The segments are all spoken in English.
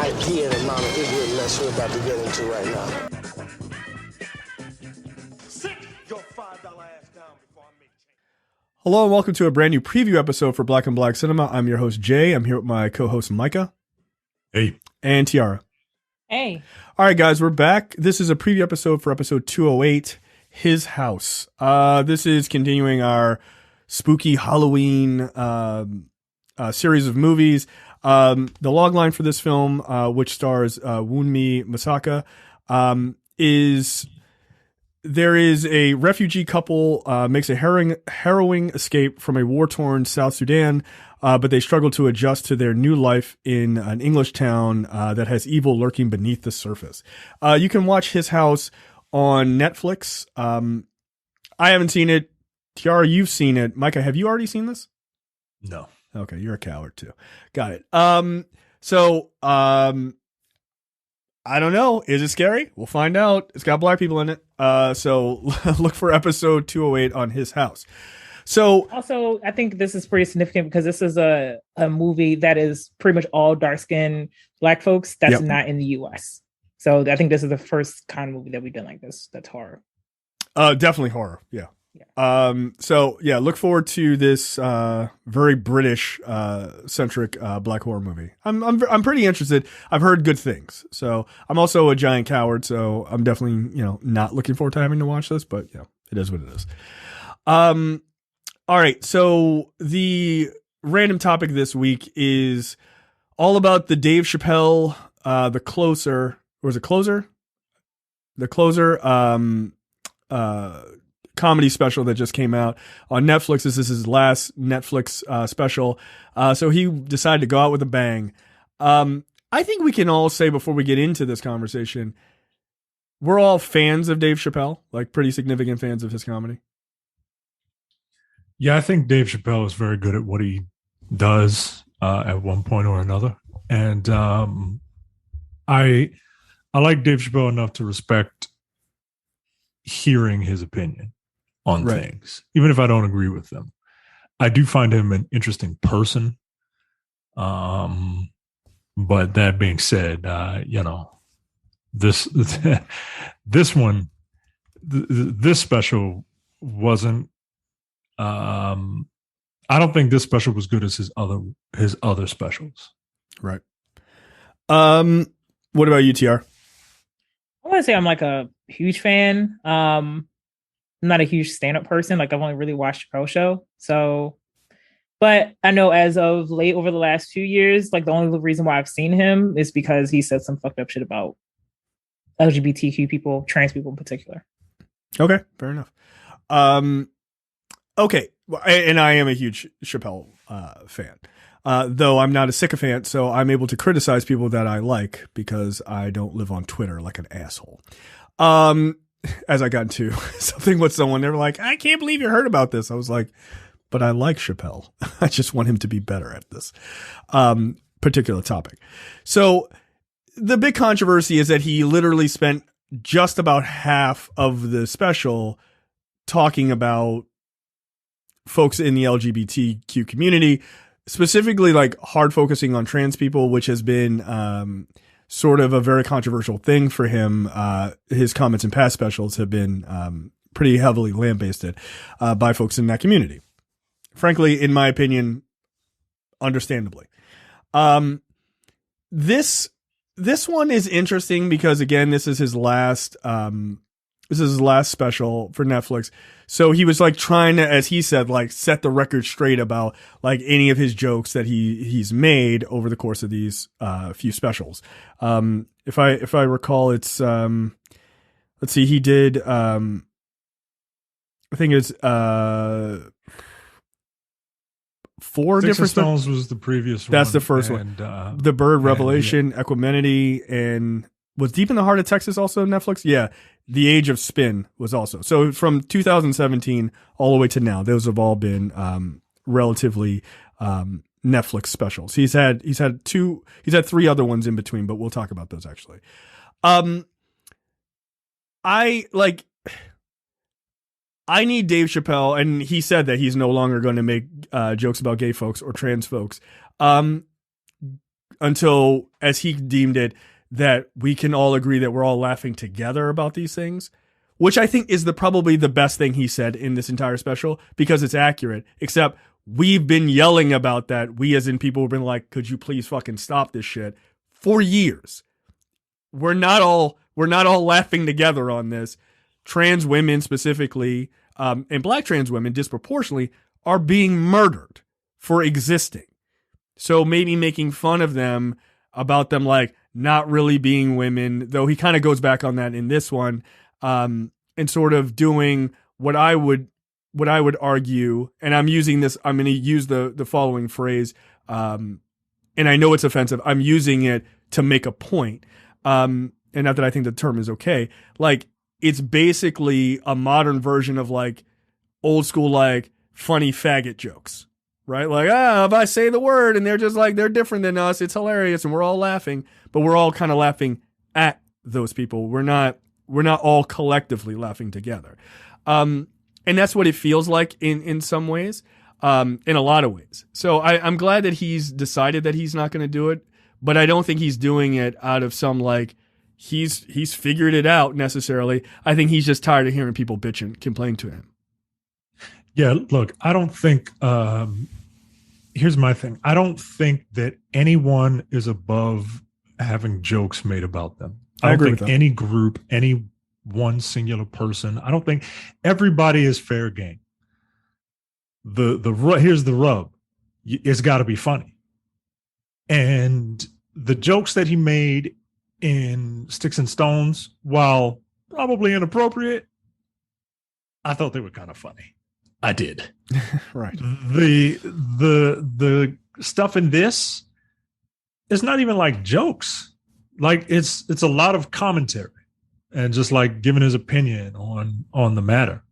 idea the amount of ignorant mess we're about to get into right now. Sit your $5 ass down before I make change. Hello and welcome to a brand new preview episode for Black and Black Cinema. I'm your host, Jay. I'm here with my co-host, Micah. Hey. And Tiara. Hey. All right, guys, we're back. This is a preview episode for episode 208, His House. This is continuing our spooky Halloween series of movies. The logline for this film, which stars Wunmi Mosaku, is there is a refugee couple makes a harrowing escape from a war-torn South Sudan, but they struggle to adjust to their new life in an English town that has evil lurking beneath the surface. You can watch His House on Netflix. I haven't seen it. Tiara, you've seen it. Micah, have you already seen this? No. Okay, you're a coward too. Got it. I don't know. Is it scary? We'll find out. It's got black people in it. So look for episode 208 on His House. So also, I think this is pretty significant because this is a movie that is pretty much all dark-skinned black folks that's not in the US. So I think this is the first kind of movie that we've done like this that's horror. Definitely horror. Yeah. So yeah, look forward to this very British centric black horror movie. I'm pretty interested. I've heard good things. So I'm also a giant coward, so I'm definitely, not looking forward to having to watch this, but it is what it is. All right, so the random topic this week is all about the Dave Chappelle The Closer, or is it Closer? The Closer comedy special that just came out on Netflix. This is his last Netflix special. So he decided to go out with a bang. I think we can all say before we get into this conversation, we're all fans of Dave Chappelle, like pretty significant fans of his comedy. Yeah, I think Dave Chappelle is very good at what he does at one point or another. And I like Dave Chappelle enough to respect hearing his opinion on things, even if I don't agree with them. I do find him an interesting person. But that being said, this special wasn't. I don't think this special was good as his other specials. Right. What about you, TR? I want to say I'm like a huge fan. I'm not a huge stand-up person. Like I've only really watched Chappelle Show. So, but I know as of late over the last few years, like the only reason why I've seen him is because he said some fucked up shit about LGBTQ people, trans people in particular. Okay, fair enough. Okay, and I am a huge Chappelle fan, though I'm not a sycophant, so I'm able to criticize people that I like because I don't live on Twitter like an asshole. As I got into something with someone, they were like, I can't believe you heard about this. I was like, but I like Chappelle. I just want him to be better at this particular topic. So the big controversy is that he literally spent just about half of the special talking about folks in the LGBTQ community, specifically like hard focusing on trans people, which has been sort of a very controversial thing for him. His comments in past specials have been pretty heavily lambasted by folks in that community. Frankly, in my opinion, understandably. This one is interesting because, again, this is his last special for Netflix. So he was like trying to, as he said, like set the record straight about like any of his jokes that he's made over the course of these few specials. If I recall, it's let's see, he did I think it's 4 Sticks different and Stones was the previous one. That's the first one. The Burr, Revelation, Equanimity, and was Deep in the Heart of Texas also Netflix? Yeah. The Age of Spin was also. So from 2017 all the way to now, those have all been relatively Netflix specials. He's had 3 other ones in between, but we'll talk about those actually. I need Dave Chappelle, and he said that he's no longer going to make jokes about gay folks or trans folks. as he deemed it, that we can all agree that we're all laughing together about these things, which I think is probably the best thing he said in this entire special, because it's accurate, except we've been yelling about that. We as in people have been like, could you please fucking stop this shit for years. We're not all laughing together on this. Trans women specifically, and black trans women disproportionately, are being murdered for existing. So maybe making fun of them about them like not really being women, though he kind of goes back on that in this one, and sort of doing what I would argue, and I'm using this, I'm going to use the following phrase, and I know it's offensive. I'm using it to make a point, and not that I think the term is okay. Like, it's basically a modern version of like old school, like funny faggot jokes, right? Like, if I say the word and they're just like, they're different than us, it's hilarious and we're all laughing, but we're all kind of laughing at those people. We're not all collectively laughing together. And that's what it feels like in some ways, in a lot of ways. So I'm glad that he's decided that he's not going to do it, but I don't think he's doing it out of some like, he's figured it out necessarily. I think he's just tired of hearing people bitch and complain to him. Yeah, look, I don't think, here's my thing. I don't think that anyone is above having jokes made about them. I don't think any group, any one singular person, I don't think everybody is fair game. Here's the rub. It's got to be funny. And the jokes that he made in Sticks and Stones, while probably inappropriate, I thought they were kind of funny. I did. Right. The stuff in this is not even like jokes. Like it's a lot of commentary and just like giving his opinion on the matter,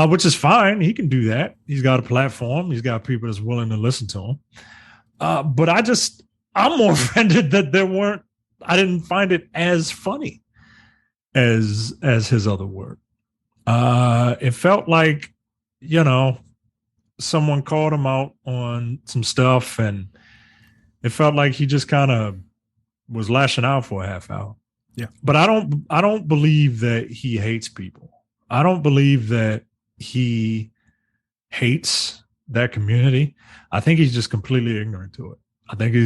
which is fine. He can do that. He's got a platform. He's got people that's willing to listen to him. But I'm more offended that I didn't find it as funny as his other work. It felt like, someone called him out on some stuff, and it felt like he just kind of was lashing out for a half hour. Yeah. But I don't believe that he hates people. I don't believe that he hates that community. I think he's just completely ignorant to it. I think he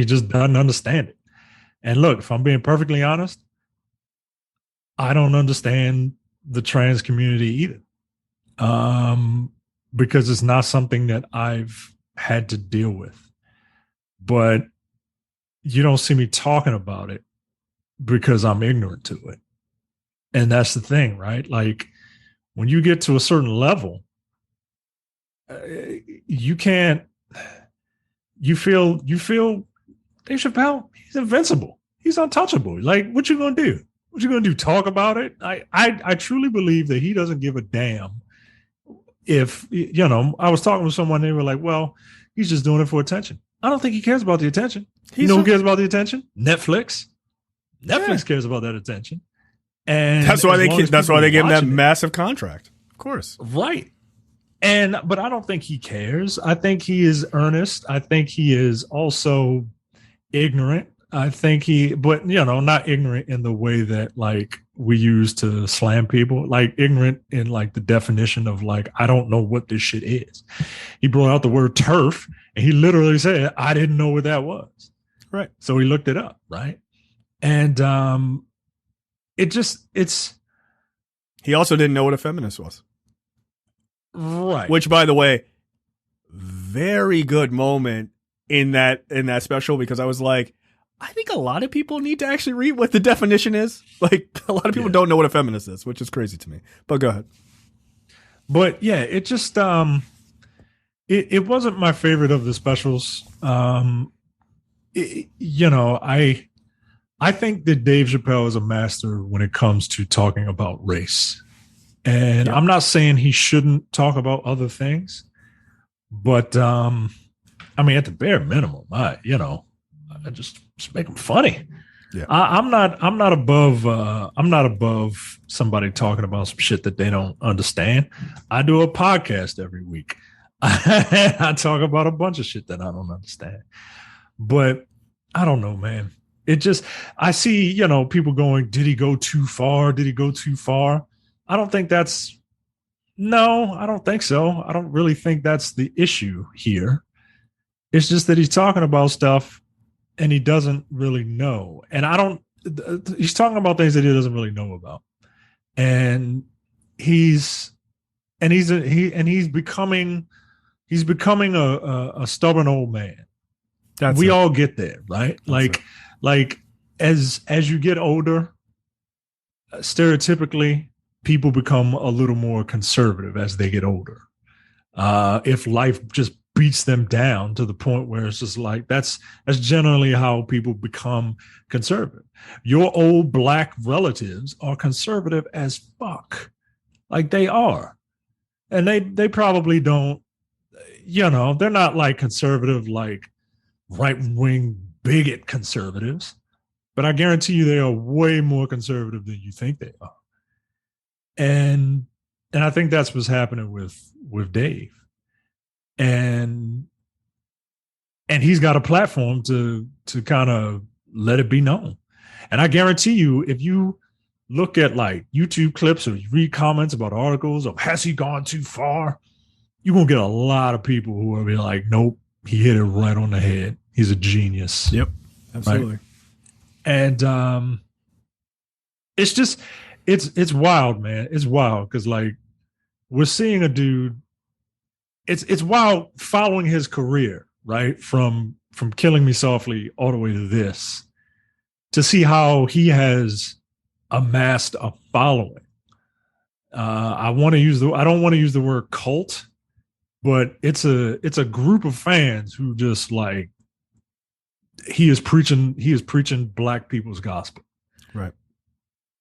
just doesn't understand it. And look, if I'm being perfectly honest, I don't understand the trans community either. Because it's not something that I've had to deal with. But you don't see me talking about it because I'm ignorant to it. And that's the thing, right? Like, when you get to a certain level, you feel Dave Chappelle, he's invincible. He's untouchable. Like, what you gonna do? What you gonna do? Talk about it? I truly believe that he doesn't give a damn if, I was talking to someone, they were like, well, he's just doing it for attention. I don't think he cares about the attention. Who cares about the attention? Netflix. Netflix cares about that attention. And that's why they gave him that massive contract. Of course. Right. But I don't think he cares. I think he is earnest. I think he is also ignorant. I think not ignorant in the way that like we use to slam people, like ignorant in like the definition of like, I don't know what this shit is. He brought out the word turf and he literally said, I didn't know what that was. Right. So he looked it up. Right. And he also didn't know what a feminist was. Right. Which, by the way, very good moment in that special, because I was like, I think a lot of people need to actually read what the definition is. Like, a lot of people don't know what a feminist is, which is crazy to me. But go ahead. But yeah, it just it wasn't my favorite of the specials. I think that Dave Chappelle is a master when it comes to talking about race. And I'm not saying he shouldn't talk about other things, but at the bare minimum, I just make them funny. Yeah. I'm not above somebody talking about some shit that they don't understand. I do a podcast every week. I talk about a bunch of shit that I don't understand. But I don't know, man. It just, I see, people going, did he go too far? Did he go too far? I don't think that's, no, I don't think so. I don't really think that's the issue here. It's just that he's talking about stuff and he doesn't really know. And he's talking about things that he doesn't really know about. And he's becoming a stubborn old man. We all get there, right? Like as you get older, stereotypically, people become a little more conservative as they get older. If life just beats them down to the point where it's just like that's generally how people become conservative. Your old black relatives are conservative as fuck. Like they are. And they probably don't, they're not like conservative, like right-wing bigot conservatives, but I guarantee you they are way more conservative than you think they are. And I think that's what's happening with Dave. And he's got a platform to kind of let it be known. And I guarantee you, if you look at like YouTube clips or you read comments about articles of has he gone too far, you're going to get a lot of people who will be like, nope, he hit it right on the head. He's a genius. Yep, absolutely. Right? And it's just, it's wild, man. It's wild because like we're seeing a dude, it's wild following his career, right? From Killing Me Softly all the way to this, to see how he has amassed a following. I don't want to use the word cult, but it's a group of fans who just like he is preaching black people's gospel. Right.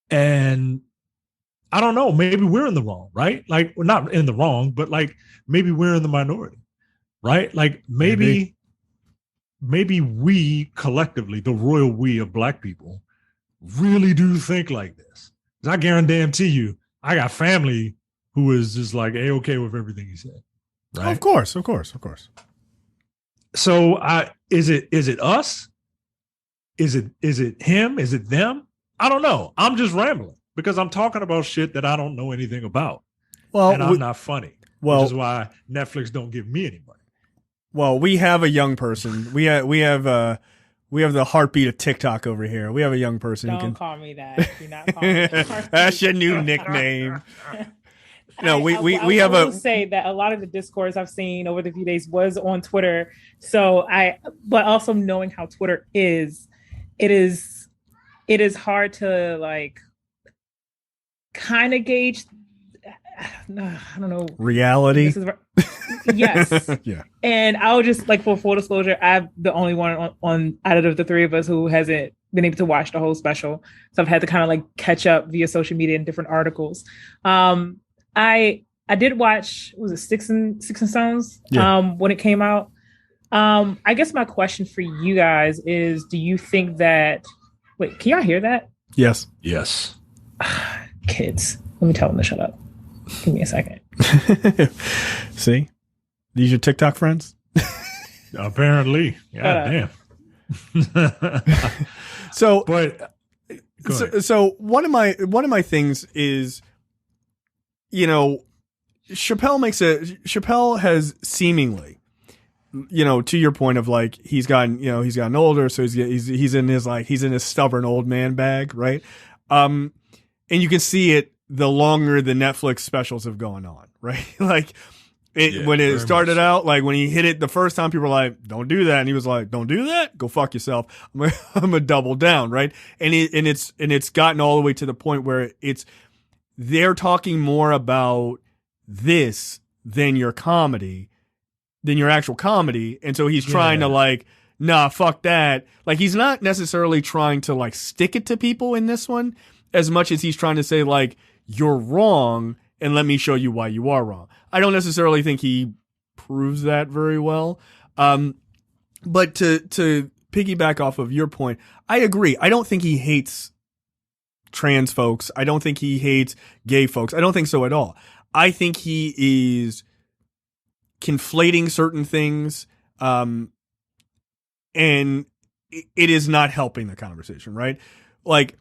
And I don't know, maybe we're in the wrong, right? Like we're not in the wrong, but like maybe we're in the minority, right? Like maybe we collectively, the royal we of black people, really do think like this. I guarantee you, I got family who is just like A-okay with everything he said. Right? Of course. So is it us? Is it him? Is it them? I don't know. I'm just rambling because I'm talking about shit that I don't know anything about. Well, and I'm not funny. Which is why Netflix don't give me any money. Well, we have a young person. We have the heartbeat of TikTok over here. We have a young person. Don't call me that. Do not call me that. That's your new nickname. No, I will say that a lot of the discourse I've seen over the few days was on Twitter. But also knowing how Twitter is, it is hard to like kind of gauge. I don't know. Reality. Yes. Yeah. And I'll just like for full disclosure, I'm the only one on out of the three of us who hasn't been able to watch the whole special. So I've had to kind of like catch up via social media and different articles. I did watch, was it Sticks and Stones? Yeah. When it came out. I guess my question for you guys is, do you think that, wait, can y'all hear that? Yes. Yes. Kids, let me tell them to shut up. Give me a second. See? These your TikTok friends? Apparently. God damn. So, but so one of my things is, Chappelle has seemingly, to your point of like he's gotten older, so he's in his stubborn old man bag, right? And you can see it the longer the Netflix specials have gone on, right? Like when it started out, like when he hit it the first time, people were like, "Don't do that," and he was like, "Don't do that, go fuck yourself." I'm gonna double down, right? And it's gotten all the way to the point where they're talking more about this than your actual comedy, and so he's trying to like, nah, fuck that. Like he's not necessarily trying to like stick it to people in this one as much as he's trying to say like, you're wrong and let me show you why you are wrong. I don't necessarily think he proves that very well. But to piggyback off of your point, I agree. I don't think he hates trans folks. I don't think he hates gay folks. I don't think so at all. I think he is conflating certain things. and it is not helping the conversation, right? Like,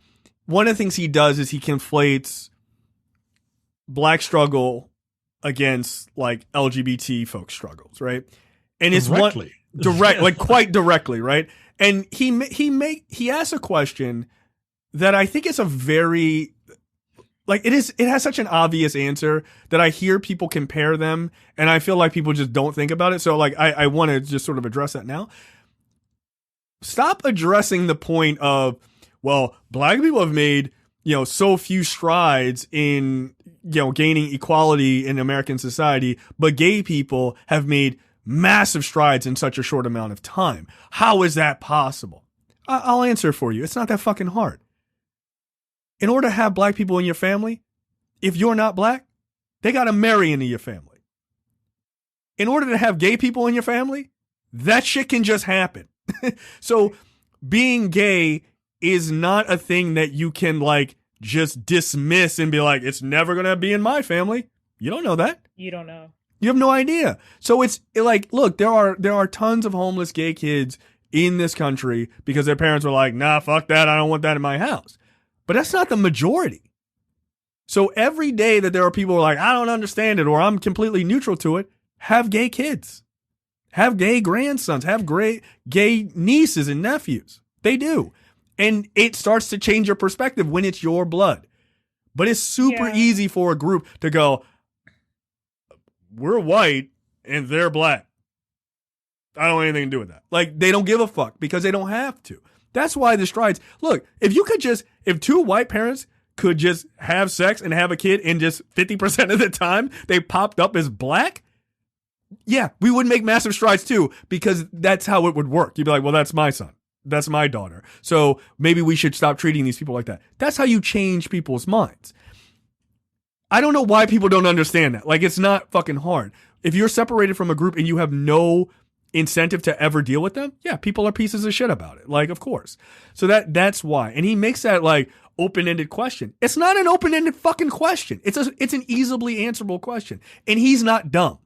one of the things he does is he conflates black struggle against like LGBT folk struggles, right? And it's Directly. like quite directly, right? And he asks a question that I think is a very, like, it has such an obvious answer that I hear people compare them, and I feel like people just don't think about it. So like I want to just sort of address that now. Stop addressing the point of, well, black people have made, so few strides in, gaining equality in American society, but gay people have made massive strides in such a short amount of time. How is that possible? I'll answer for you. It's not that fucking hard. In order to have black people in your family, if you're not black, they got to marry into your family. In order to have gay people in your family, that shit can just happen. So being gay is not a thing that you can like just dismiss and be like, it's never going to be in my family. You don't know that. You don't know. You have no idea. So it's like, look, there are tons of homeless gay kids in this country because their parents were like, nah, fuck that. I don't want that in my house. But that's not the majority. So every day that there are people who are like, I don't understand it, or I'm completely neutral to it, have gay kids. Have gay grandsons. Have gay nieces and nephews. They do. And it starts to change your perspective when it's your blood. But it's super easy for a group to go, we're white and they're black. I don't want anything to do with that. Like, they don't give a fuck because they don't have to. That's why the strides. Look, if two white parents could just have sex and have a kid and just 50% of the time they popped up as black, yeah, we would make massive strides too, because that's how it would work. You'd be like, well, that's my son. That's my daughter. So maybe we should stop treating these people like that. That's how you change people's minds. I don't know why people don't understand that. Like, it's not fucking hard. If you're separated from a group and you have no incentive to ever deal with them, yeah, people are pieces of shit about it. Like, of course. So that's why. And he makes that like open-ended question. It's not an open-ended fucking question. It's an easily answerable question. And he's not dumb.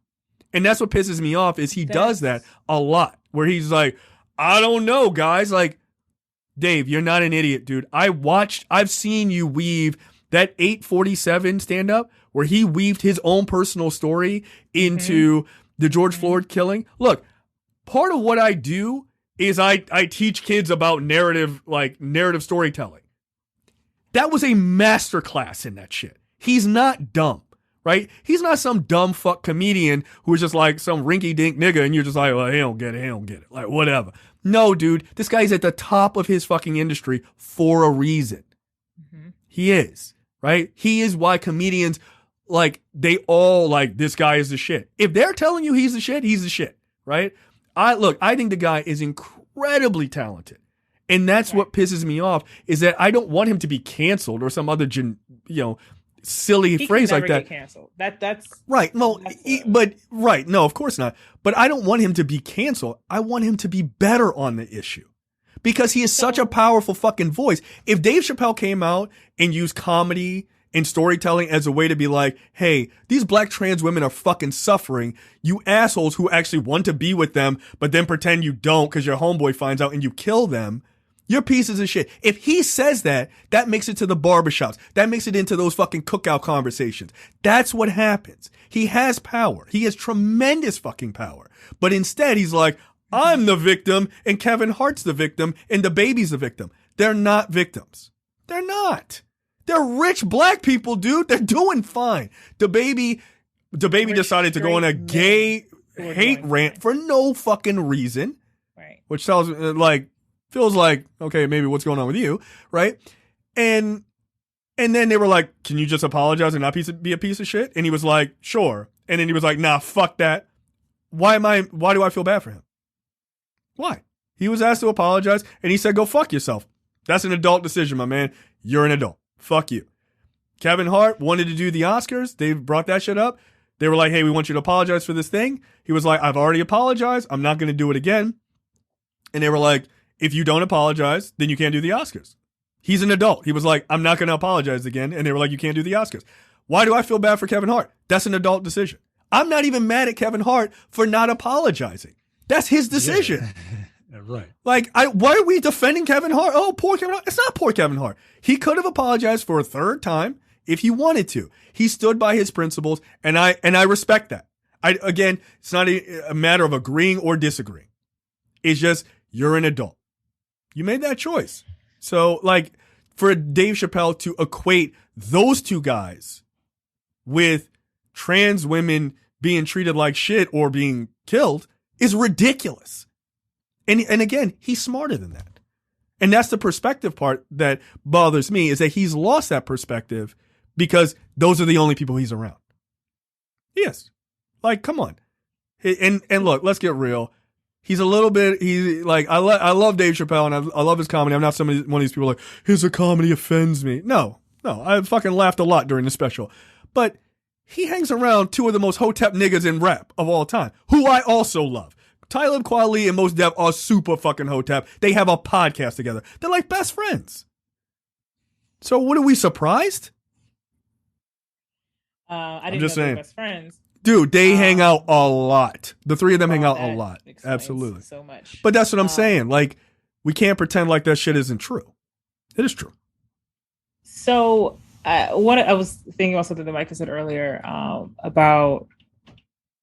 And that's what pisses me off is he does that a lot, where he's like, I don't know, guys. Like, Dave, you're not an idiot, dude. I've seen you weave that 847 stand-up where he weaved his own personal story into the George Floyd killing. Look, part of what I do is I teach kids about narrative storytelling. That was a masterclass in that shit. He's not dumb, right? He's not some dumb fuck comedian who is just like some rinky-dink nigga and you're just like, well, he don't get it. Like, whatever. No, dude, this guy's at the top of his fucking industry for a reason. He is, right? He is why comedians, like, they all like, this guy is the shit. If they're telling you he's the shit, right? I think the guy is incredibly talented. And that's what pisses me off, is that I don't want him to be canceled or some other, silly He phrase can like never that. get canceled. That's Right. No, no, of course not. But I don't want him to be canceled. I want him to be better on the issue because he is such a powerful fucking voice. If Dave Chappelle came out and used comedy and storytelling as a way to be like, hey, these black trans women are fucking suffering. You assholes who actually want to be with them, but then pretend you don't because your homeboy finds out and you kill them. You're pieces of shit. If he says that, that makes it to the barbershops. That makes it into those fucking cookout conversations. That's what happens. He has power. He has tremendous fucking power. But instead, he's like, I'm the victim and Kevin Hart's the victim and the baby's the victim. They're not victims. They're not. They're rich black people, dude. They're doing fine. The baby decided to go on a gay hate rant for no fucking reason. right. Which feels like, okay, maybe what's going on with you, right? And then they were like, can you just apologize and not be a piece of shit? And he was like, sure. And then he was like, nah, fuck that. Why do I feel bad for him? Why? He was asked to apologize and he said, go fuck yourself. That's an adult decision, my man. You're an adult. Fuck you. Kevin Hart wanted to do the Oscars. They brought that shit up. They were like, hey, we want you to apologize for this thing. He was like, I've already apologized. I'm not going to do it again. And they were like, if you don't apologize, then you can't do the Oscars. He's an adult. He was like, I'm not going to apologize again. And they were like, you can't do the Oscars. Why do I feel bad for Kevin Hart? That's an adult decision. I'm not even mad at Kevin Hart for not apologizing. That's his decision. Yeah, right. Like, why are we defending Kevin Hart? Oh, poor Kevin Hart. It's not poor Kevin Hart. He could have apologized for a third time if he wanted to. He stood by his principles, and I respect that. Again, it's not a matter of agreeing or disagreeing. It's just, you're an adult. You made that choice. So, like, for Dave Chappelle to equate those two guys with trans women being treated like shit or being killed is ridiculous. And again, he's smarter than that. And that's the perspective part that bothers me, is that he's lost that perspective because those are the only people he's around. Yes. Like, come on. And look, let's get real. He's a little bit, he's like, I love Dave Chappelle and I love his comedy. I'm not one of these people like, his comedy offends me. No, I fucking laughed a lot during the special. But he hangs around two of the most hotep niggas in rap of all time, who I also love. Talib Kweli and Mos Def are super fucking hotep. They have a podcast together. They're like best friends. So what, are we surprised? I didn't know they were best friends. Dude, they hang out a lot. The three of them hang out a lot. Absolutely. So much. But that's what I'm saying. Like, we can't pretend like that shit isn't true. It is true. So I was thinking about something that Micah said earlier about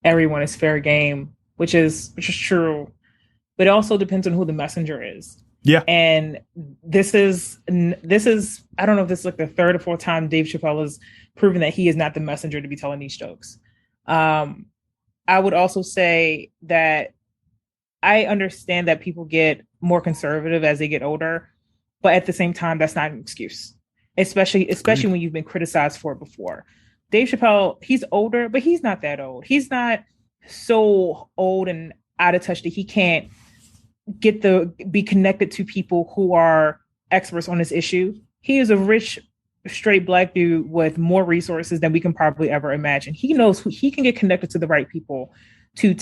everyone is fair game, which is true, but it also depends on who the messenger is. Yeah. And this is I don't know if this is like the third or fourth time Dave Chappelle has proven that he is not the messenger to be telling these jokes. I would also say that I understand that people get more conservative as they get older, but at the same time, that's not an excuse, especially when you've been criticized for it before. Dave Chappelle, he's older, but he's not that old. He's not so old and out of touch that he can't be connected to people who are experts on this issue. He is a rich, straight black dude with more resources than we can probably ever imagine. He knows he can get connected to the right people to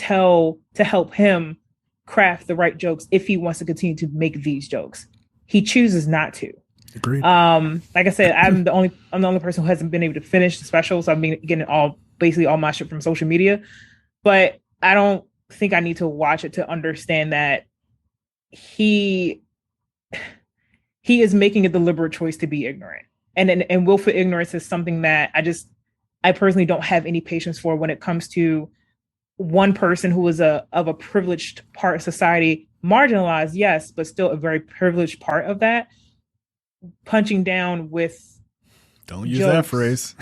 help him craft the right jokes if he wants to continue to make these jokes. He chooses not to. Agreed. Like I said, I'm the only person who hasn't been able to finish the special, so I've been getting basically all my shit from social media. But I don't think I need to watch it to understand that he is making a deliberate choice to be ignorant. And willful ignorance is something that I personally don't have any patience for when it comes to one person who is of a privileged part of society, marginalized, yes, but still a very privileged part of that, punching down with don't use jokes. that phrase.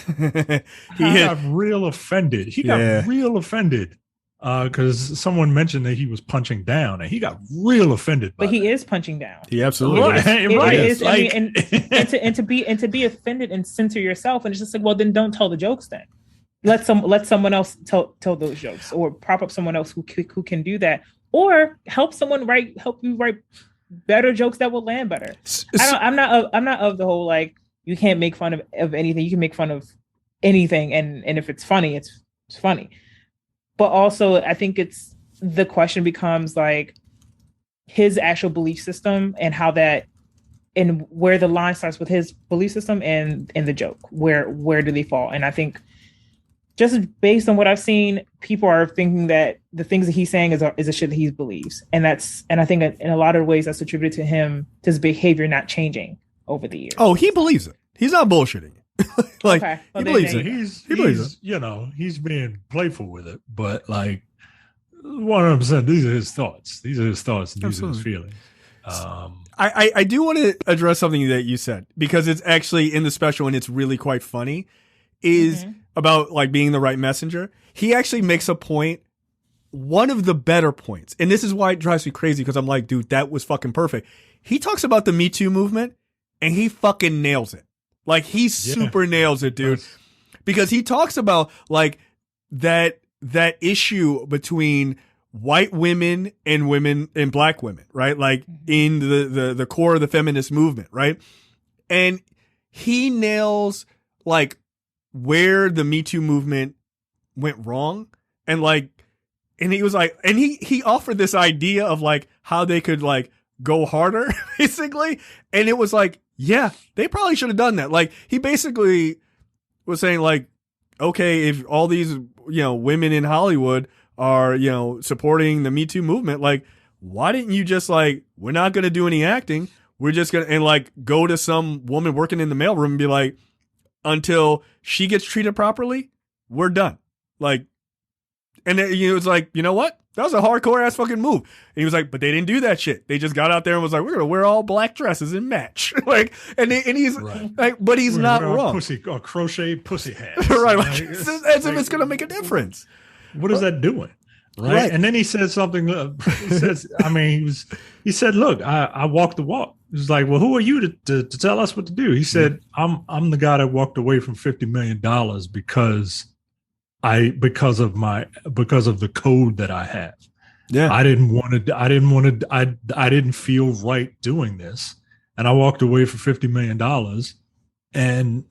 He got real offended. He got real offended because someone mentioned that he was punching down, and he got real offended. But he is punching down. He absolutely is. Right. And to be offended and censor yourself, and it's just like, well, then don't tell the jokes. Then let someone else tell those jokes, or prop up someone else who can do that, or help you write better jokes that will land better. I'm not of the whole like, you can't make fun of anything. You can make fun of anything, and if it's funny, it's funny. But also, I think the question becomes like his actual belief system and how that, and where the line starts with his belief system and the joke. Where do they fall? And I think just based on what I've seen, people are thinking that the things that he's saying is a shit that he believes, and I think in a lot of ways that's attributed to his behavior not changing over the years. Oh, he believes it. He's not bullshitting. Like, okay. he believes it. He believes it. He's being playful with it, but like 100%, these are his thoughts. These are his thoughts, and these are his feelings. I do want to address something that you said, because it's actually in the special and it's really quite funny, is about like being the right messenger. He actually makes a point, one of the better points, and this is why it drives me crazy, because I'm like, dude, that was fucking perfect. He talks about the Me Too movement and he fucking nails it. Like, he super nails it, dude. Because he talks about like that issue between white women and black women, right? Like in the core of the feminist movement, right? And he nails like where the Me Too movement went wrong. And he was like, and he offered this idea of like how they could like go harder, basically. And it was like, yeah, they probably should have done that. Like, he basically was saying like, okay, if all these, women in Hollywood are, supporting the Me Too movement, like, why didn't you just like, we're not going to do any acting. We're just going to, and like go to some woman working in the mailroom and be like, until she gets treated properly, we're done. Like, and then he was like, you know what? That was a hardcore ass fucking move. And he was like, but they didn't do that shit. They just got out there and was like, we're going to wear all black dresses and match. Like, and he's like, but he's not wrong. Crochet pussy hats. Right. Like, as if it's going to make a difference. What is that doing? Right. And then he said something. He said, look, I walked the walk. He's like, well, who are you to tell us what to do? He said, I'm the guy that walked away from $50 million because of the code that I have. Yeah. I didn't feel right doing this. And I walked away for $50 million. And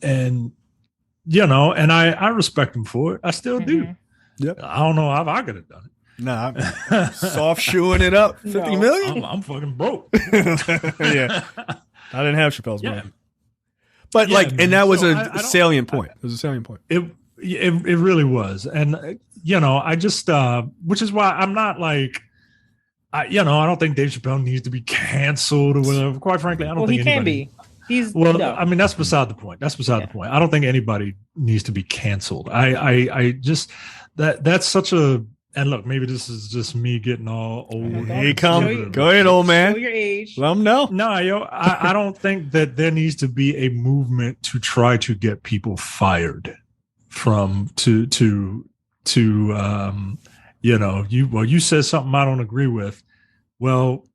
you know, and I respect him for it. I still do. Yep. I don't know how I could have done it. Nah, I'm soft shoeing it up. 50 million? I'm fucking broke. Yeah. I didn't have Chappelle's money. But and that was a salient point. It was a salient point. It really was. And, you know, I just, which is why I'm not like, I don't think Dave Chappelle needs to be canceled or whatever. Quite frankly, I don't think anybody. He can be. I mean, that's beside the point. That's beside the point. I don't think anybody needs to be canceled. I just, that's such a, and look, maybe this is just me getting all old. Hey, go ahead, old man. Show your age. Let them know. No, I don't think that there needs to be a movement to try to get people fired from you said something I don't agree with. Well,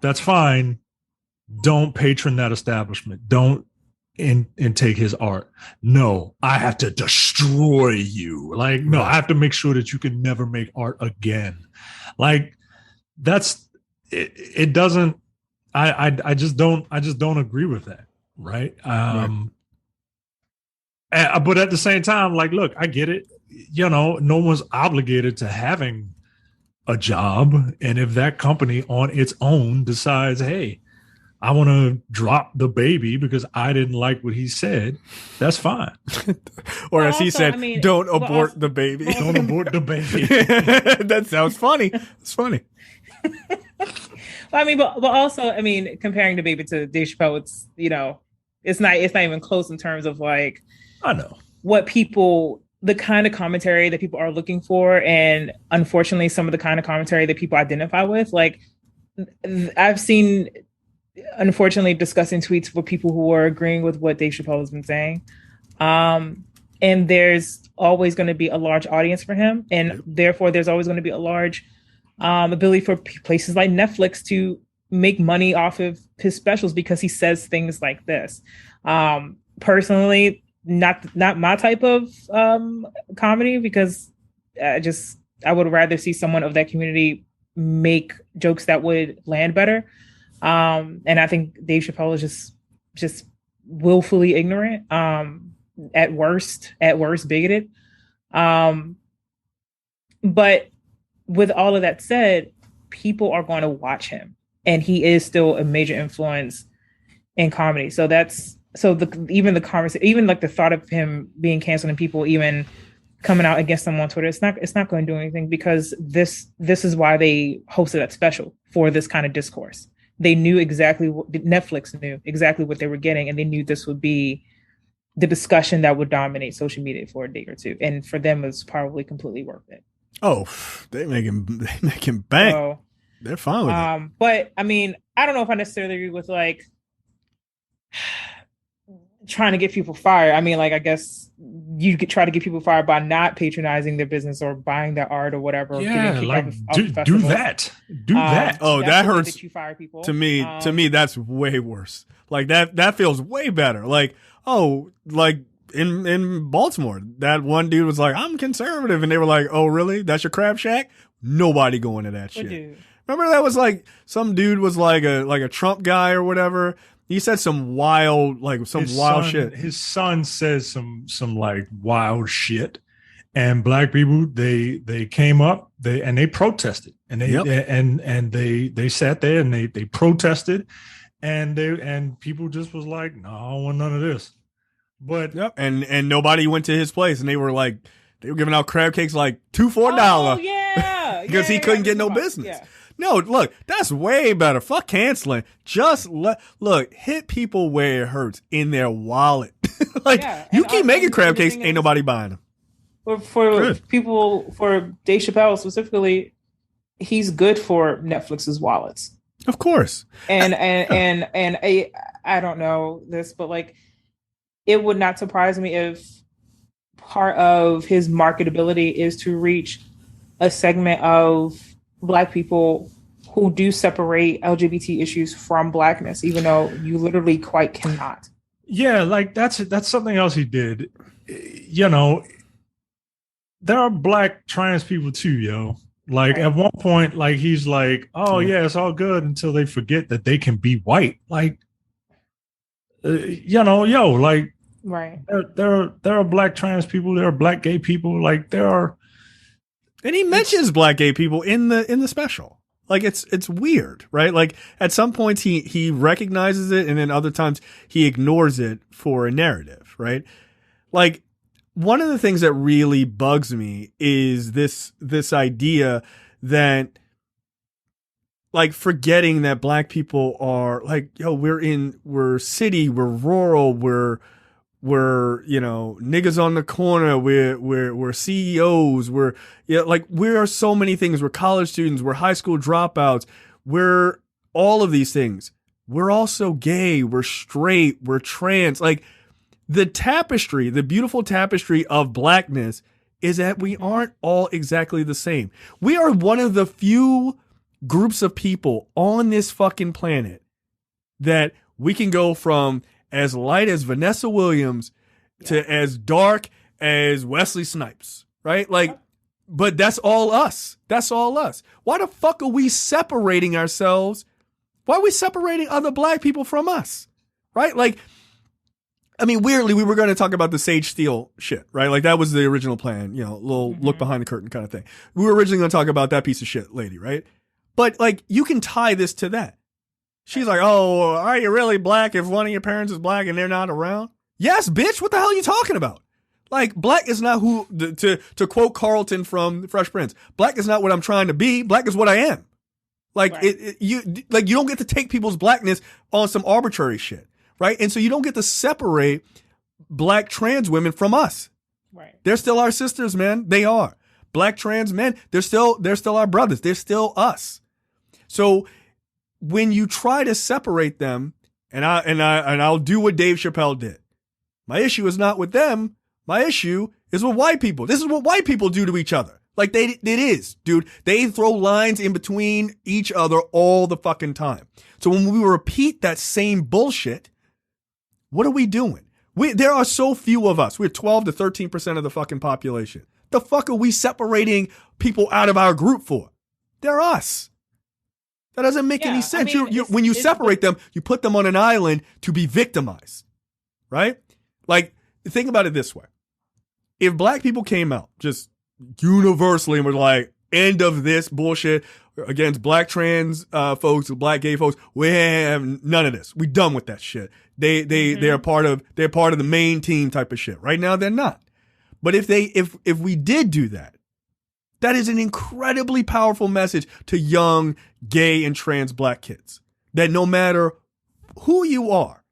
that's fine. Don't patron that establishment. Don't take his art. No, I have to destroy you. Like, no, I have to make sure that you can never make art again. Like, that's it. It doesn't. I just don't agree with that. Right. But at the same time, like, look, I get it. You know, no one's obligated to having a job, and if that company on its own decides, hey, I want to drop the baby because I didn't like what he said, that's fine. Or as he said, don't abort the baby. Don't abort the baby. That sounds funny. It's funny. But also, comparing the baby to Dave Chappelle, it's, you know, it's not even close in terms of like, I know what people, the kind of commentary that people are looking for. And unfortunately, some of the kind of commentary that people identify with, like I've seen, unfortunately, discussing tweets with people who are agreeing with what Dave Chappelle has been saying. And there's always going to be a large audience for him. And therefore, there's always going to be a large ability for places like Netflix to make money off of his specials because he says things like this. Personally, not my type of comedy, because I would rather see someone of that community make jokes that would land better. And I think Dave Chappelle is just willfully ignorant, at worst bigoted. But with all of that said, people are going to watch him, and he is still a major influence in comedy. So even the conversation, even like the thought of him being canceled and people even coming out against him on Twitter, it's not going to do anything, because this is why they hosted that special, for this kind of discourse. They knew Netflix knew exactly what they were getting, and they knew this would be the discussion that would dominate social media for a day or two. And for them, it was probably completely worth it. Oh, they make him bank. So, they're fine with it. But I don't know if I necessarily agree with like trying to get people fired. I guess you could try to get people fired by not patronizing their business or buying their art or whatever. Yeah, do that. Do that. Oh, that hurts. That you fire people. To me, that's way worse. Like that feels way better. Like, oh, like in Baltimore, that one dude was like, I'm conservative. And they were like, oh, really? That's your crab shack? Nobody going to that shit. Dude. Remember that was like, some dude was like a Trump guy or whatever. He said some wild shit. His son says some like wild shit, and black people they came up and they protested, and they sat there and they protested, and people just was like, no, I don't want none of this. But and nobody went to his place, and they were giving out crab cakes like $2 for $1. Oh yeah, because he couldn't get no business. Yeah. No, look, that's way better. Fuck canceling. Just look, hit people where it hurts in their wallet. Like, you keep making crab cakes, ain't nobody buying them. For people, for Dave Chappelle specifically, he's good for Netflix's wallets. Of course. And I don't know this, but like, it would not surprise me if part of his marketability is to reach a segment of Black people who do separate LGBT issues from Blackness, even though you literally quite cannot. Yeah, like that's something else he did. You know, there are Black trans people too, yo. Like at one point, like he's like, "Oh yeah, it's all good," until they forget that they can be white. Like, you know, yo, like, right? There are Black trans people. There are Black gay people. Like there are, and he mentions Black gay people in the special. Like it's weird, right? Like at some points he recognizes it, and then other times he ignores it for a narrative, right? Like one of the things that really bugs me is this idea that, like, forgetting that Black people are like, yo, we're city, we're rural, we're you know, niggas on the corner, we're CEOs, we are so many things. We're college students, we're high school dropouts, we're all of these things. We're also gay, we're straight, we're trans. Like the tapestry, the beautiful tapestry of Blackness is that we aren't all exactly the same. We are one of the few groups of people on this fucking planet that we can go from as light as Vanessa Williams to as dark as Wesley Snipes, right? Like, but that's all us. That's all us. Why the fuck are we separating ourselves? Why are we separating other Black people from us? Right? Like, I mean, weirdly, we were going to talk about the Sage Steele shit, right? Like that was the original plan, you know, a little look behind the curtain kind of thing. We were originally going to talk about that piece of shit lady, right? But like, you can tie this to that. She's like, oh, are you really Black if one of your parents is Black and they're not around? Yes, bitch. What the hell are you talking about? Like, Black is not who, to quote Carlton from Fresh Prince, Black is not what I'm trying to be. Black is what I am. Like, right. You don't get to take people's Blackness on some arbitrary shit, right? And so you don't get to separate Black trans women from us. Right. They're still our sisters, man. They are. Black trans men, they're still our brothers. They're still us. So when you try to separate them, and I'll do what Dave Chappelle did. My issue is not with them. My issue is with white people. This is what white people do to each other. Like it is, dude. They throw lines in between each other all the fucking time. So when we repeat that same bullshit, what are we doing? There are so few of us. We're 12 to 13% of the fucking population. The fuck are we separating people out of our group for? They're us. That doesn't make any sense. I mean, when you separate them, you put them on an island to be victimized, right? Like, think about it this way. If Black people came out just universally and were like, end of this bullshit against Black trans folks, Black gay folks, we have none of this. We done with that shit. They're part of the main team type of shit. Right now, they're not. But if we did do that, that is an incredibly powerful message to young gay and trans Black kids that no matter who you are,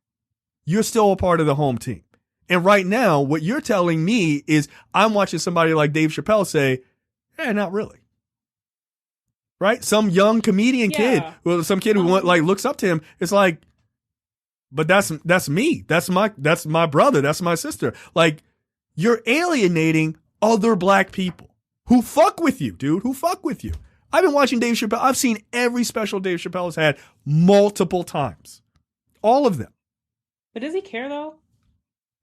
you're still a part of the home team. And right now, what you're telling me is I'm watching somebody like Dave Chappelle say, not really. Right? Some young comedian kid, well, some kid who looks up to him. It's like, but that's me. That's my brother. That's my sister. Like, you're alienating other Black people who fuck with you, dude, who fuck with you. I've been watching Dave Chappelle. I've seen every special Dave Chappelle has had multiple times. All of them. But does he care though?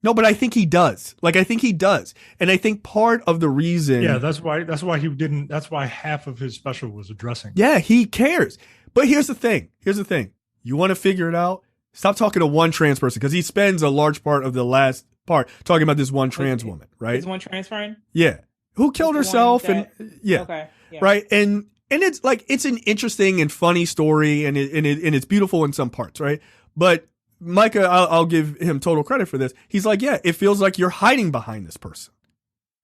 No, but I think he does. Like, I think he does. And I think part of the reason. Yeah, that's why he didn't. That's why half of his special was addressing. Yeah, he cares. But here's the thing. You want to figure it out? Stop talking to one trans person, because he spends a large part of the last part talking about this one trans woman, right? This one trans friend? Yeah. Who killed herself Okay. Yeah. Right. And it's like, it's an interesting and funny story, and it's beautiful in some parts, right? But Micah, I'll give him total credit for this. He's like, yeah, it feels like you're hiding behind this person.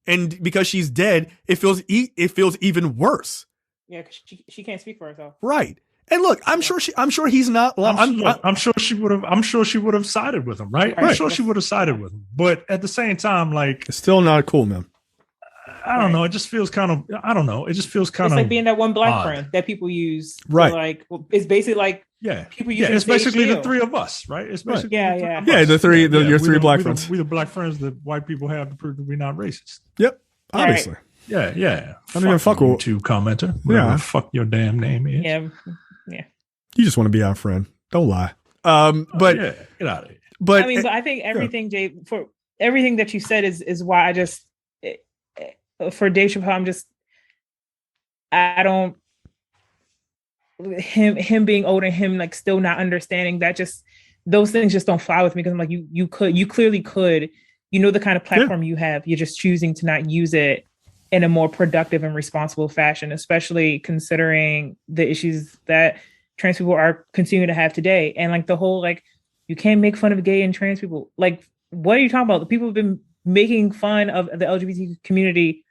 And because she's dead, it feels even worse. Yeah, 'cause she can't speak for herself. Right. And look, I'm sure he's not. I'm sure she would have. I'm sure she would have sided with him, right? I'm sure she would have sided with him. But at the same time, like, it's still not cool, man. I don't know. It just feels kind of. I don't know. It just feels kind It's of like being that one black odd. friend that people use. Right. Like, it's basically like people use. It's basically the shield. three of us, right? It's basically Yeah. Your three black friends. We the black friends that white people have to prove that we're not racist. Yep. Obviously. Yeah. I don't even fuck with YouTube commenter. Whatever the fuck your damn name is. Yeah. You just want to be our friend. Don't lie. But get out of here. But I mean, but I think everything, Jay, for everything that you said is why I just for Dave Chappelle, I don't him being older and him like still not understanding that, just those things just don't fly with me, because I'm like, you clearly could, the kind of platform you have, you're just choosing to not use it in a more productive and responsible fashion, especially considering the issues that trans people are continuing to have today. And like the whole, like, you can't make fun of gay and trans people. Like, what are you talking about? The people have been making fun of the LGBT community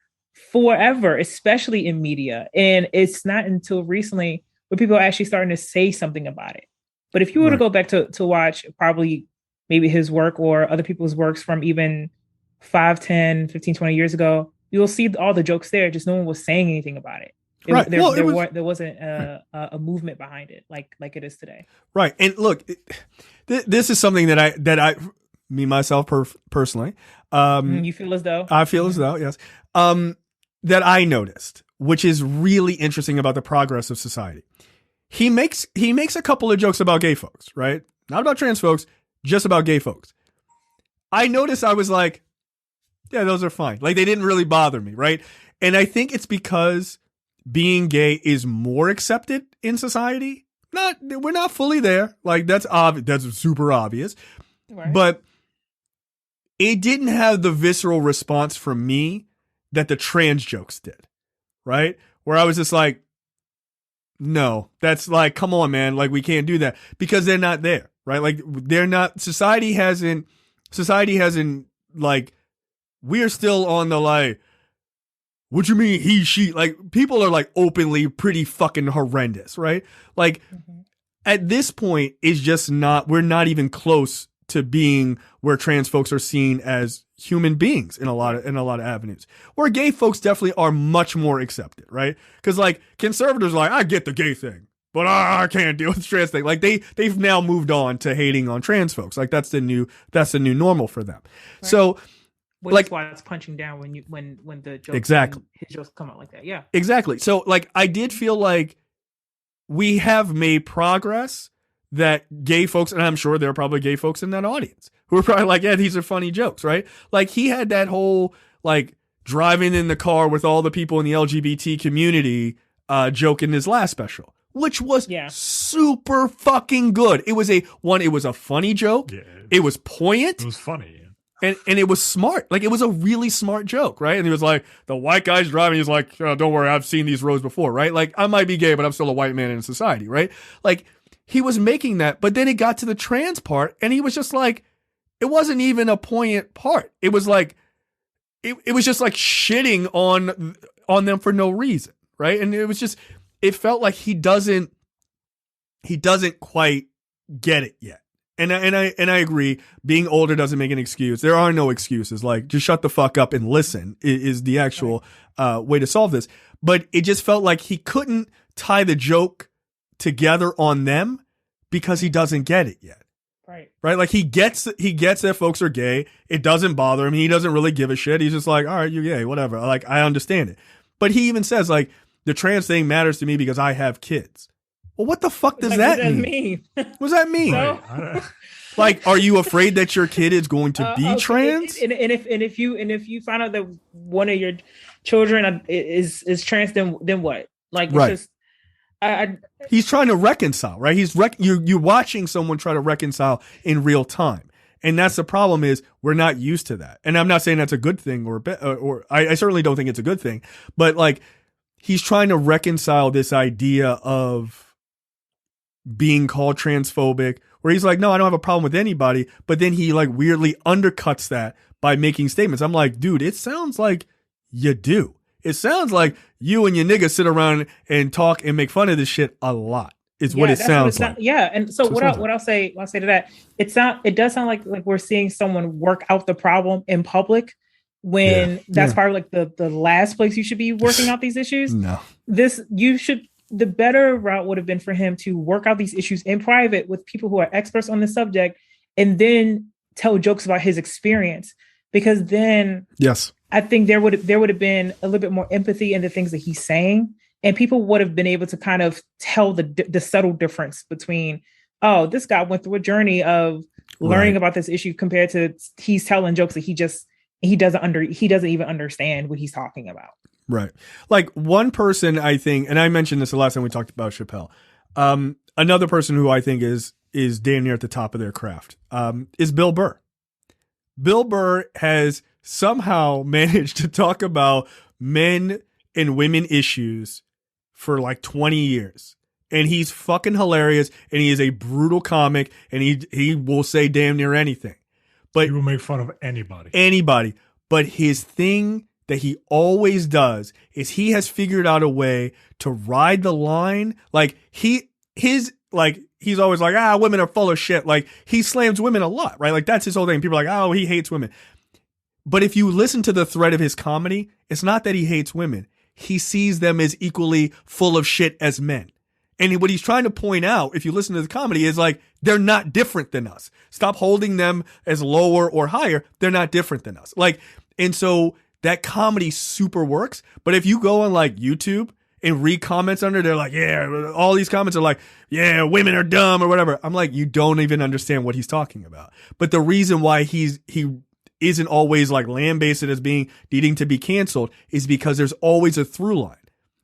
forever, especially in media. And it's not until recently where people are actually starting to say something about it. But if you were to go back to watch probably maybe his work or other people's works from even 5, 10, 15, 20 years ago, you'll see all the jokes there. Just no one was saying anything about it. There wasn't a movement behind it like it is today. Right. And look, this is something that I me myself personally, you feel as though I feel as though, yes, that I noticed, which is really interesting about the progress of society. He makes a couple of jokes about gay folks, right? Not about trans folks, just about gay folks. I noticed, I was like, yeah, those are fine. Like, they didn't really bother me, right? And I think it's because being gay is more accepted in society. We're not fully there. Like, that's obvious. That's super obvious. Right. But it didn't have the visceral response from me that the trans jokes did, right? Where I was just like, no, that's like, come on, man. Like, we can't do that, because they're not there, right? Like, they're not, society hasn't like, we're still on the like, what you mean he, she? Like, people are like openly pretty fucking horrendous, right? Like, at this point, it's just not, we're not even close to being where trans folks are seen as human beings in a lot of avenues. Where gay folks definitely are much more accepted, right? Because like, conservatives are like, I get the gay thing, but I can't deal with the trans thing. Like, they've now moved on to hating on trans folks. Like, that's the new normal for them. Right. So, which is why it's punching down when the jokes, exactly, his jokes come out like that. Yeah, exactly. So like, I did feel like we have made progress, that gay folks, and I'm sure there are probably gay folks in that audience who are probably like, yeah, these are funny jokes, right? Like, he had that whole like driving in the car with all the people in the LGBT community joke in his last special, which was super fucking good. It was a funny joke. Yeah, it was poignant. It was funny. And it was smart. Like, it was a really smart joke, right? And he was like, the white guy's driving. He's like, oh, don't worry, I've seen these roads before, right? Like, I might be gay, but I'm still a white man in society, right? Like, he was making that, but then it got to the trans part, and he was just like, it wasn't even a poignant part. It was like, it was just like shitting on them for no reason, right? And it was just, it felt like he doesn't quite get it yet. And I agree. Being older doesn't make an excuse. There are no excuses. Like, just shut the fuck up and listen is the actual way to solve this. But it just felt like he couldn't tie the joke together on them because he doesn't get it yet. Right. Like, he gets that folks are gay. It doesn't bother him. He doesn't really give a shit. He's just like, all right, you're gay, whatever. Like, I understand it. But he even says, like, the trans thing matters to me because I have kids. Well, what the fuck does that mean? What does that mean? So, like, are you afraid that your kid is going to be trans? And if you find out that one of your children is trans, then what? Like, it's just, he's trying to reconcile, right? You're watching someone try to reconcile in real time, and that's the problem. Is we're not used to that. And I'm not saying that's a good thing, or I certainly don't think it's a good thing. But like, he's trying to reconcile this idea of being called transphobic, where he's like, no, I don't have a problem with anybody, but then he like weirdly undercuts that by making statements. I'm like, dude, it sounds like you do. It sounds like you and your niggas sit around and talk and make fun of this shit a lot. Is what it sounds like. Yeah, and so what I'll say to that, it does sound like we're seeing someone work out the problem in public when that's probably like the last place you should be working out these issues. No, the better route would have been for him to work out these issues in private with people who are experts on the subject, and then tell jokes about his experience, because then I think there would have been a little bit more empathy in the things that he's saying. And people would have been able to kind of tell the subtle difference between, oh, this guy went through a journey of learning about this issue compared to he's telling jokes that he doesn't even understand what he's talking about. Right. Like one person, I think, and I mentioned this the last time we talked about Chappelle. Another person who I think is damn near at the top of their craft is Bill Burr. Bill Burr has somehow managed to talk about men and women issues for like 20 years. And he's fucking hilarious, and he is a brutal comic, and he will say damn near anything. But he will make fun of anybody. But his thing that he always does is he has figured out a way to ride the line. Like he's always like, women are full of shit. Like he slams women a lot, right? Like that's his whole thing. People are like, oh, he hates women. But if you listen to the thread of his comedy, it's not that he hates women. He sees them as equally full of shit as men. And what he's trying to point out, if you listen to the comedy, is like, they're not different than us. Stop holding them as lower or higher. They're not different than us. Like, and so that comedy super works. But if you go on like YouTube and read comments under, they're like, yeah, all these comments are like, yeah, women are dumb or whatever. I'm like, you don't even understand what he's talking about. But the reason why he isn't always like lambasted as needing to be canceled is because there's always a through line.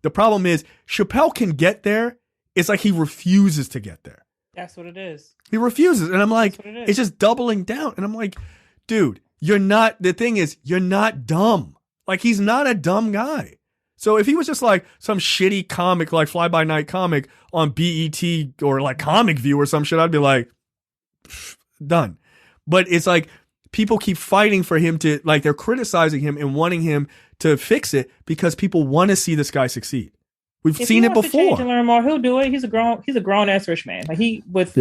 The problem is Chappelle can get there. It's like he refuses to get there. That's what it is. He refuses. And I'm like, it's just doubling down. And I'm like, dude, the thing is, you're not dumb. Like he's not a dumb guy. So if he was just like some shitty comic, like fly by night comic on BET or like Comic View or some shit, I'd be like, done. But it's like, people keep fighting for him to, like, they're criticizing him and wanting him to fix it because people want to see this guy succeed. We've seen it before. If he wants to change and learn more, he'll do it. He's a grown ass rich man. Like with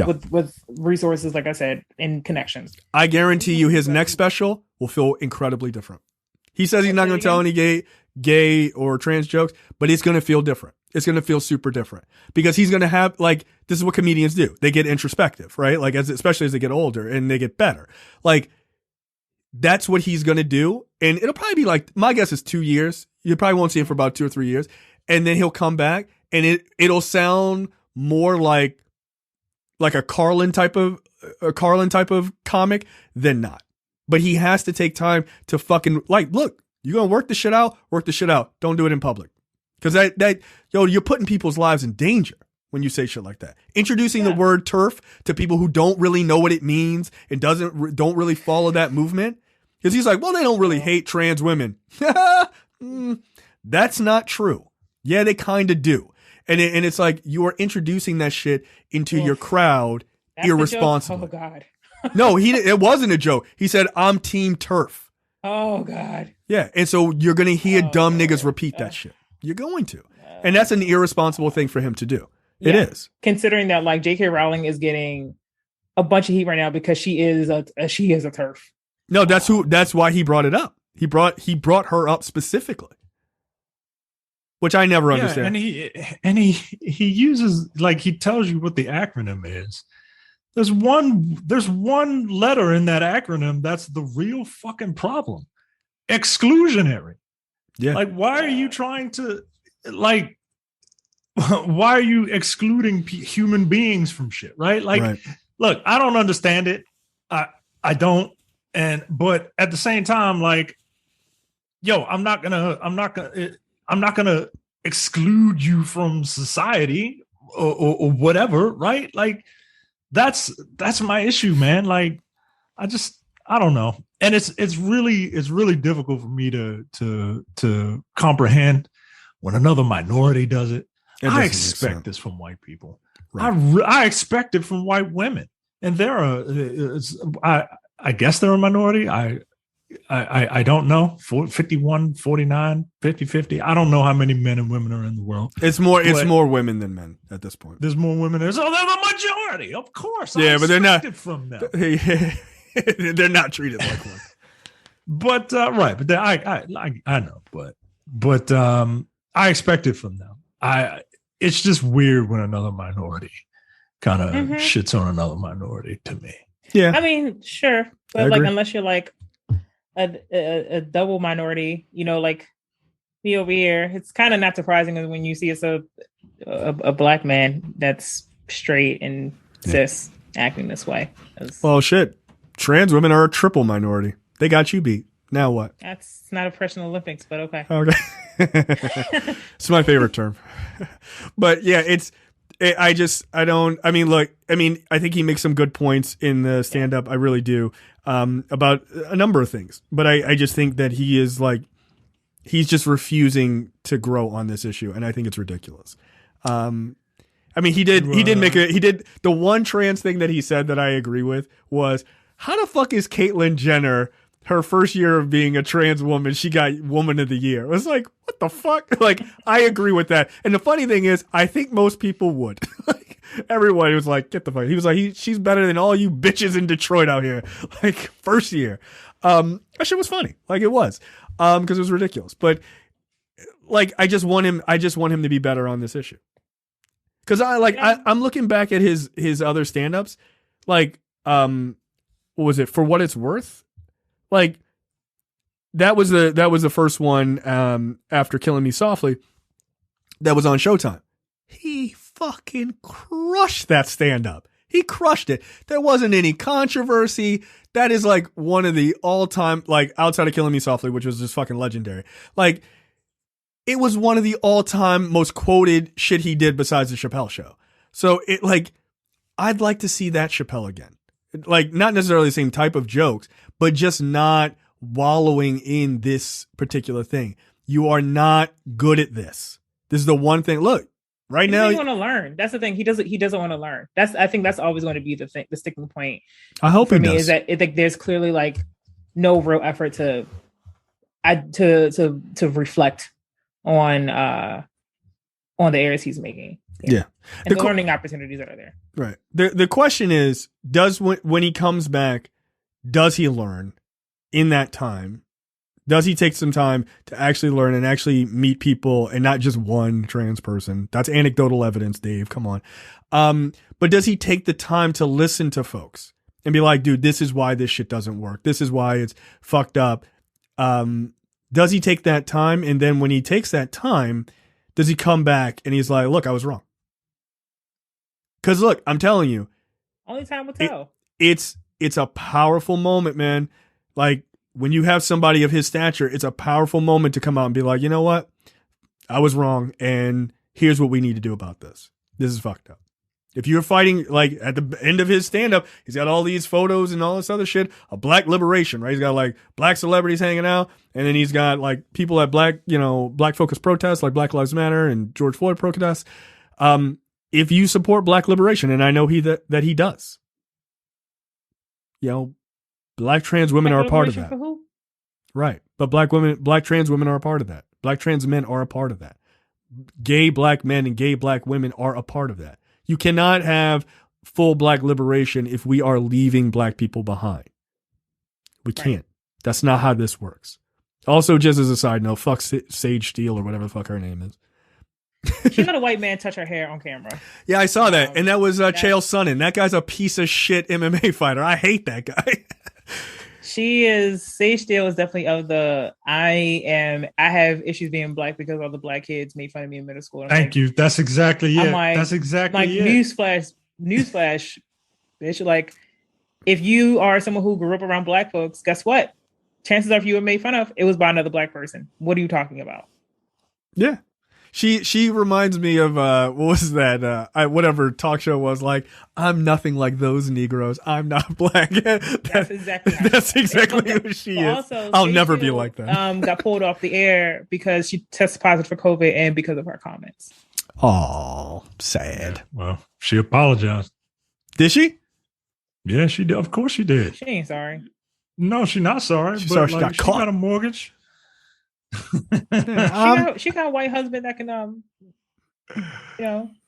resources, like I said, and connections. I guarantee you, his next special will feel incredibly different. He says he's not going to tell any gay or trans jokes, but it's going to feel different. It's going to feel super different because he's going to have, like, this is what comedians do. They get introspective, right? Like, especially as they get older and they get better. Like, that's what he's going to do. And it'll probably be like, my guess is 2 years. You probably won't see him for about 2 or 3 years. And then he'll come back and it'll sound more like a Carlin type of comic than not. But he has to take time to fucking, like, look, you're going to work the shit out. Don't do it in public. Cause you're putting people's lives in danger when you say shit like that. Introducing the word TERF to people who don't really know what it means and don't really follow that movement. Because he's like, well, they don't really hate trans women. That's not true. Yeah, they kind of do. And it's like you are introducing that shit into your crowd irresponsibly. Oh, God. No, it wasn't a joke. He said, I'm team TERF. Oh, God. Yeah. And so you're going to hear dumb niggas repeat that shit. You're going to. And that's an irresponsible thing for him to do. It is. Considering that, like, J.K. Rowling is getting a bunch of heat right now because she is a TERF. No, that's why he brought it up. He brought her up specifically, which I never understand. And he uses, like, he tells you what the acronym is. There's one letter in that acronym that's the real fucking problem. Exclusionary. Yeah. Like, why are you trying to, like, why are you excluding human beings from shit? Right. Like, Look, I don't understand it. I don't. But at the same time, like, yo, I'm not gonna exclude you from society or whatever. Right. Like, that's my issue, man. Like, I don't know. And it's really difficult for me to comprehend when another minority does it. I expect this from white people. Right. I expect it from white women, and I guess they're a minority. I don't know, 51, 49, 50, 50. I don't know how many men and women are in the world. It's more women than men at this point. There's more women there. So they're the majority, of course. Yeah, but they're not from them. They're not treated like one. But right, but I know, but I expect it from them. It's just weird when another minority kind of shits on another minority to me. Yeah, I mean, sure, but like unless you're like a double minority, you know, like me over here, it's kind of not surprising when you see it's a black man that's straight and cis acting this way. Well, shit, trans women are a triple minority. They got you beat. Now what? That's not oppression Olympics, but okay. Okay. It's my favorite term. But yeah, I think he makes some good points in the stand up. I really do. About a number of things. But I just think that he is like, he's just refusing to grow on this issue. And I think it's ridiculous. He did the one trans thing that he said that I agree with was, how the fuck is Caitlyn Jenner, her first year of being a trans woman, she got Woman of the Year? It was like, what the fuck? Like, I agree with that. And the funny thing is, I think most people would. Like, everyone was like, get the fuck. He was like, she's better than all you bitches in Detroit out here. Like, first year. That shit was funny. Like, it was. Because it was ridiculous. But like, I just want him to be better on this issue. Because I'm looking back at his other stand-ups. Like, what was it? For What It's Worth? Like, that was the first one after Killing Me Softly that was on Showtime. He fucking crushed that stand-up. He crushed it. There wasn't any controversy. That is like one of the all-time, like, outside of Killing Me Softly, which was just fucking legendary. Like, it was one of the all-time most quoted shit he did besides the Chappelle Show. So it, like, I'd like to see that Chappelle again. Like, not necessarily the same type of jokes, but just not wallowing in this particular thing. You are not good at this. This is the one thing. Look, right now, he want to learn. That's the thing. He doesn't want to learn. I think that's always going to be the thing, the sticking point. I hope for he me does. Is that there's clearly like no real effort to reflect on the errors he's making. Yeah. And the learning opportunities that are there. Right. The question is, when he comes back, does he learn in that time? Does he take some time to actually learn and actually meet people and not just one trans person? That's anecdotal evidence, Dave. Come on. But does he take the time to listen to folks and be like, dude, this is why this shit doesn't work. This is why it's fucked up. Does he take that time? And then when he takes that time, does he come back and he's like, look, I was wrong? Because look, I'm telling you, only time will tell. It's a powerful moment, man. Like, when you have somebody of his stature, it's a powerful moment to come out and be like, you know what? I was wrong. And here's what we need to do about this. This is fucked up. If you're fighting, like, at the end of his stand-up, he's got all these photos and all this other shit of black liberation, right? He's got, like, black celebrities hanging out. And then he's got, like, people at black focused protests, like Black Lives Matter and George Floyd protests. If you support black liberation, and I know that he does, you know, black trans women are a part of that. Right. But black trans women are a part of that. Black trans men are a part of that. Gay black men and gay black women are a part of that. You cannot have full black liberation if we are leaving black people behind. We can't. That's not how this works. Also, just as a side note, fuck Sage Steele or whatever the fuck her name is. She let a white man touch her hair on camera. Yeah, I saw that. And that was Chael Sonnen. That guy's a piece of shit MMA fighter. I hate that guy. Sage Steele is definitely of the, I have issues being black because all the black kids made fun of me in middle school. Thank you. That's exactly it. Like, that's exactly it. Newsflash, bitch. Like, if you are someone who grew up around black folks, guess what? Chances are if you were made fun of, it was by another black person. What are you talking about? Yeah. She reminds me of what was that whatever talk show was, like, I'm nothing like those Negroes. I'm not black. That's exactly who she is. Also, I'll never be like that. Got pulled off the air because she tested positive for COVID and because of her comments. Oh, sad. Yeah, well, she apologized. Did she? Yeah, she did. Of course she did. She ain't sorry. No, she's not sorry. She's but sorry she like, got she caught. got a mortgage. She got a white husband that can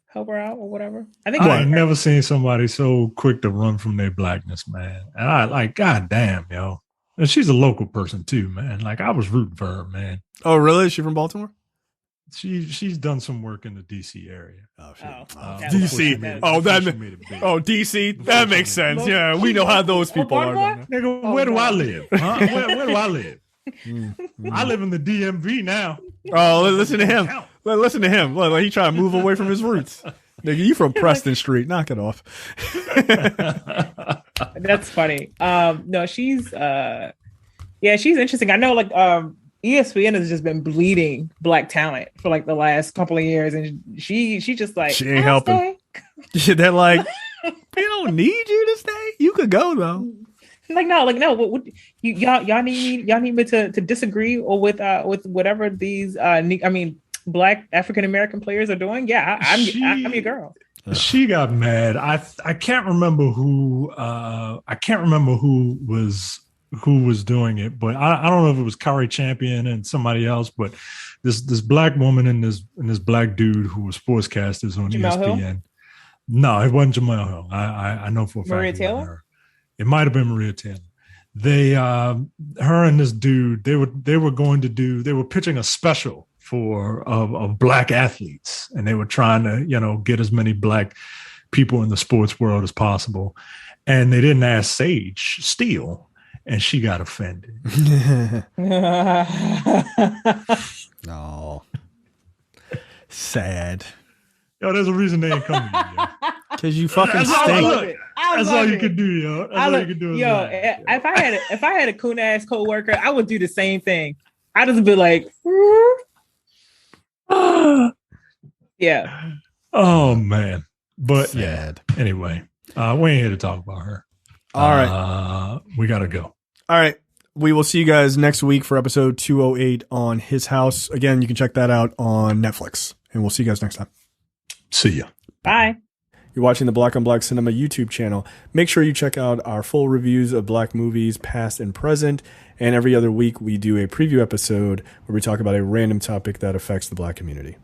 help her out or whatever. I think I ain't never seen somebody so quick to run from their blackness, man. And I like, god damn, yo. And she's a local person too, man. Like I was rooting for her, man. Oh, really? Is she from Baltimore? She's done some work in the DC area. Oh, shit. DC. DC. That makes sense. Yeah, we know how those people are. Nigga, where do I live? Huh? Where do I live? I live in the DMV now. Oh, listen to him. Listen to him. Look, he trying to move away from his roots. Nigga, you from Preston Street. Knock it off. That's funny. No, she's interesting. I know like ESPN has just been bleeding black talent for like the last couple of years, and she just like she ain't helping. They're like, we don't need you to stay. You could go though. No. What y'all need me to disagree or with whatever these black African American players are doing? Yeah, I'm your girl. She got mad. I can't remember who was doing it, but I don't know if it was Kari Champion and somebody else, but this black woman and this black dude who was sportscasters on Jamel ESPN. Hill? No, it wasn't Jamel Hill. I know for a fact. Maria Taylor? It might have been Maria Taylor. They her and this dude, they were pitching a special of black athletes, and they were trying to, get as many black people in the sports world as possible. And they didn't ask Sage Steele, and she got offended. No. Sad. Yo, there's a reason they ain't coming to you. Because you fucking stink. That's all you can do, yo. That's all you can do. If I had a coon ass coworker, I would do the same thing. I'd just be like, yeah. Oh man. But sad. Yeah. Anyway, we ain't here to talk about her. All right. We gotta go. All right. We will see you guys next week for episode 208 on His House. Again, you can check that out on Netflix. And we'll see you guys next time. See ya. Bye. You're watching the Black on Black Cinema YouTube channel. Make sure you check out our full reviews of black movies, past and present. And every other week, we do a preview episode where we talk about a random topic that affects the black community.